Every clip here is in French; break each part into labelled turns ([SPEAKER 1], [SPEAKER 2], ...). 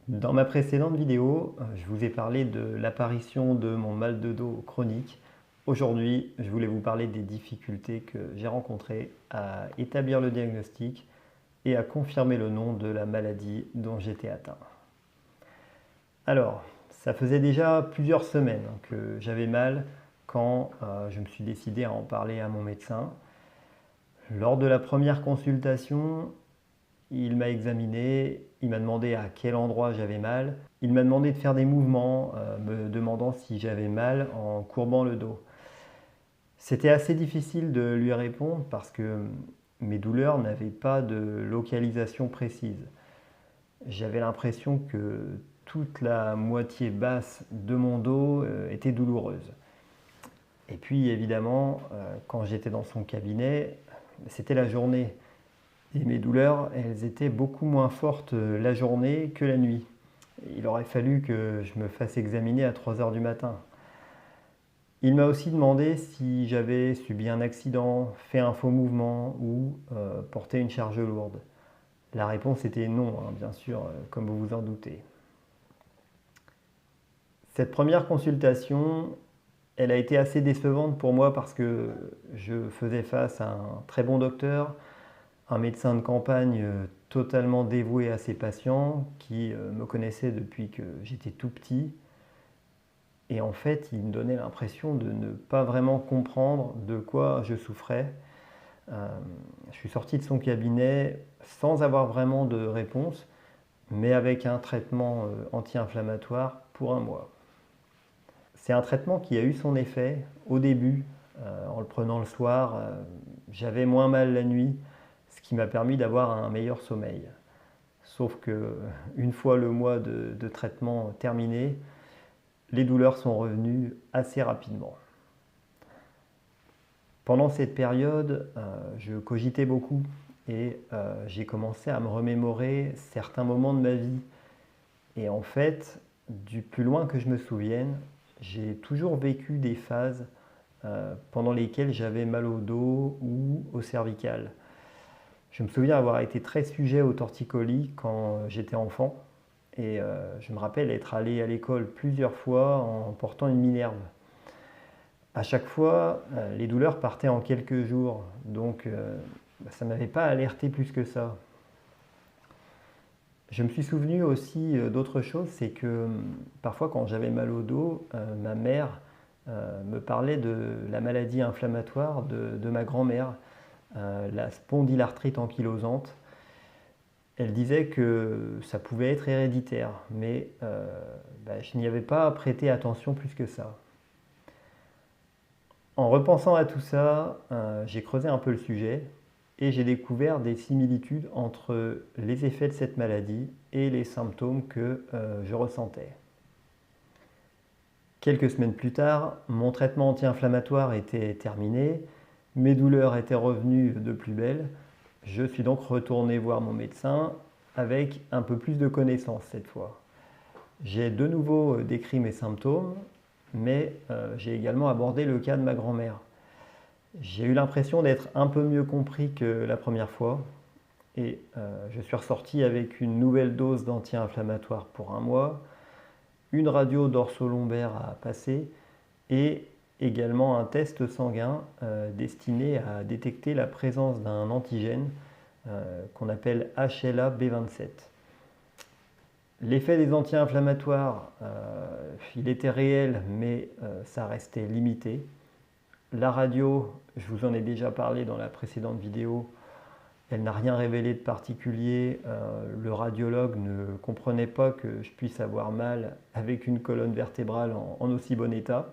[SPEAKER 1] Dans ma précédente vidéo, je vous ai parlé de l'apparition de mon mal de dos chronique. Aujourd'hui, je voulais vous parler des difficultés que j'ai rencontrées à établir le diagnostic et à confirmer le nom de la maladie dont j'étais atteint. Alors, ça faisait déjà plusieurs semaines que j'avais mal quand je me suis décidé à en parler à mon médecin. Lors de la première consultation, il m'a examiné, il m'a demandé à quel endroit j'avais mal. Il m'a demandé de faire des mouvements, me demandant si j'avais mal en courbant le dos. C'était assez difficile de lui répondre parce que mes douleurs n'avaient pas de localisation précise. J'avais l'impression que toute la moitié basse de mon dos était douloureuse. Et puis évidemment, quand j'étais dans son cabinet, c'était la journée. Et mes douleurs, elles étaient beaucoup moins fortes la journée que la nuit. Il aurait fallu que je me fasse examiner à 3 heures du matin. Il m'a aussi demandé si j'avais subi un accident, fait un faux mouvement ou porté une charge lourde. La réponse était non, hein, bien sûr, comme vous vous en doutez. Cette première consultation, elle a été assez décevante pour moi parce que je faisais face à un très bon docteur, un médecin de campagne totalement dévoué à ses patients, qui me connaissait depuis que j'étais tout petit. Et en fait, il me donnait l'impression de ne pas vraiment comprendre de quoi je souffrais. Je suis sorti de son cabinet sans avoir vraiment de réponse, mais avec un traitement anti-inflammatoire pour un mois. C'est un traitement qui a eu son effet au début. En le prenant le soir, j'avais moins mal la nuit, ce qui m'a permis d'avoir un meilleur sommeil. Sauf que une fois le mois de traitement terminé, les douleurs sont revenues assez rapidement. Pendant cette période, je cogitais beaucoup et j'ai commencé à me remémorer certains moments de ma vie. Et en fait, du plus loin que je me souvienne, j'ai toujours vécu des phases pendant lesquelles j'avais mal au dos ou au cervical. Je me souviens avoir été très sujet au torticolis quand j'étais enfant et je me rappelle être allé à l'école plusieurs fois en portant une minerve. À chaque fois, les douleurs partaient en quelques jours, donc ça ne m'avait pas alerté plus que ça. Je me suis souvenu aussi d'autre chose, c'est que parfois quand j'avais mal au dos, ma mère me parlait de la maladie inflammatoire de ma grand-mère, la spondylarthrite ankylosante. Elle disait que ça pouvait être héréditaire, mais je n'y avais pas prêté attention plus que ça. En repensant à tout ça, j'ai creusé un peu le sujet et j'ai découvert des similitudes entre les effets de cette maladie et les symptômes que je ressentais. Quelques semaines plus tard, mon traitement anti-inflammatoire était terminé, mes douleurs étaient revenues de plus belle. Je suis donc retourné voir mon médecin avec un peu plus de connaissances cette fois. J'ai de nouveau décrit mes symptômes, mais j'ai également abordé le cas de ma grand-mère. J'ai eu l'impression d'être un peu mieux compris que la première fois et je suis ressorti avec une nouvelle dose d'anti-inflammatoire pour un mois, une radio dorso-lombaire à passer et également un test sanguin destiné à détecter la présence d'un antigène qu'on appelle HLA-B27. L'effet des anti-inflammatoires, il était réel, mais ça restait limité. La radio, je vous en ai déjà parlé dans la précédente vidéo, elle n'a rien révélé de particulier. Le radiologue ne comprenait pas que je puisse avoir mal avec une colonne vertébrale en aussi bon état.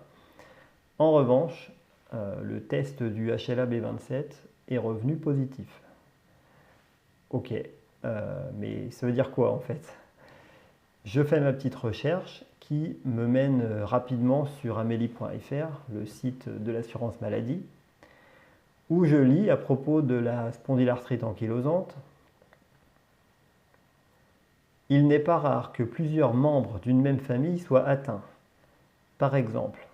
[SPEAKER 1] En revanche, le test du HLA-B27 est revenu positif. Ok, mais ça veut dire quoi en fait? Je fais ma petite recherche qui me mène rapidement sur amélie.fr, le site de l'assurance maladie, où je lis à propos de la spondylarthrite ankylosante. Il n'est pas rare que plusieurs membres d'une même famille soient atteints. Par exemple,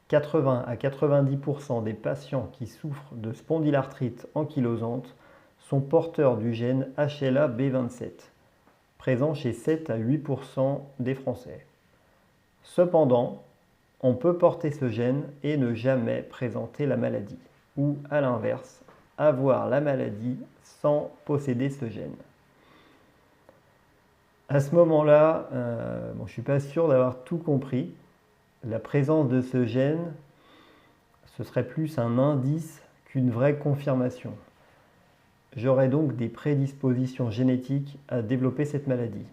[SPEAKER 1] 80 à 90% des patients qui souffrent de spondylarthrite ankylosante sont porteurs du gène HLA-B27, présent chez 7 à 8% des Français. Cependant, on peut porter ce gène et ne jamais présenter la maladie, ou à l'inverse, avoir la maladie sans posséder ce gène. À ce moment-là, je ne suis pas sûr d'avoir tout compris. La présence de ce gène, ce serait plus un indice qu'une vraie confirmation. J'aurais donc des prédispositions génétiques à développer cette maladie.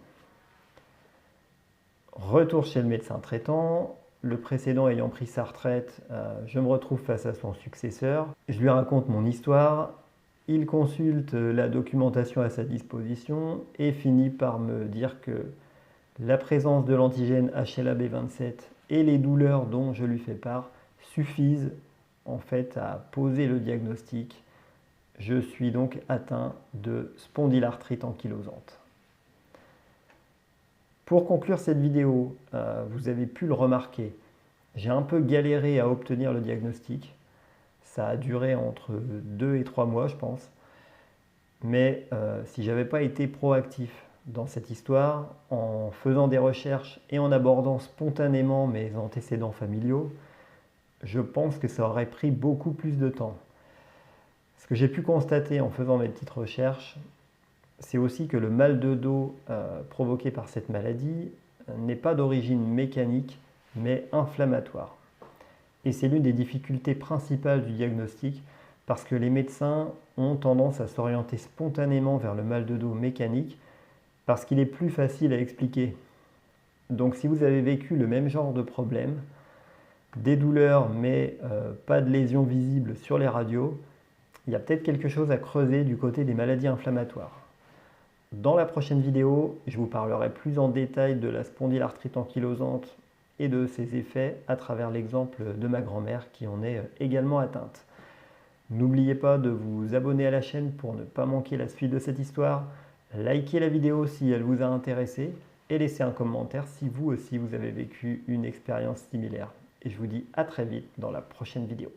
[SPEAKER 1] Retour chez le médecin traitant, le précédent ayant pris sa retraite, je me retrouve face à son successeur. Je lui raconte mon histoire, il consulte la documentation à sa disposition et finit par me dire que la présence de l'antigène HLA-B27 et les douleurs dont je lui fais part suffisent en fait à poser le diagnostic. Je suis donc atteint de spondylarthrite ankylosante. Pour conclure cette vidéo, vous avez pu le remarquer, j'ai un peu galéré à obtenir le diagnostic. Ça a duré entre 2 et 3 mois, je pense. Mais si je n'avais pas été proactif dans cette histoire, en faisant des recherches et en abordant spontanément mes antécédents familiaux, je pense que ça aurait pris beaucoup plus de temps. Ce que j'ai pu constater en faisant mes petites recherches, c'est aussi que le mal de dos provoqué par cette maladie n'est pas d'origine mécanique, mais inflammatoire. Et c'est l'une des difficultés principales du diagnostic, parce que les médecins ont tendance à s'orienter spontanément vers le mal de dos mécanique, parce qu'il est plus facile à expliquer. Donc si vous avez vécu le même genre de problème, des douleurs mais pas de lésions visibles sur les radios, il y a peut-être quelque chose à creuser du côté des maladies inflammatoires. Dans la prochaine vidéo, je vous parlerai plus en détail de la spondylarthrite ankylosante et de ses effets à travers l'exemple de ma grand-mère qui en est également atteinte. N'oubliez pas de vous abonner à la chaîne pour ne pas manquer la suite de cette histoire. Likez la vidéo si elle vous a intéressé et laissez un commentaire si vous aussi vous avez vécu une expérience similaire. Et je vous dis à très vite dans la prochaine vidéo.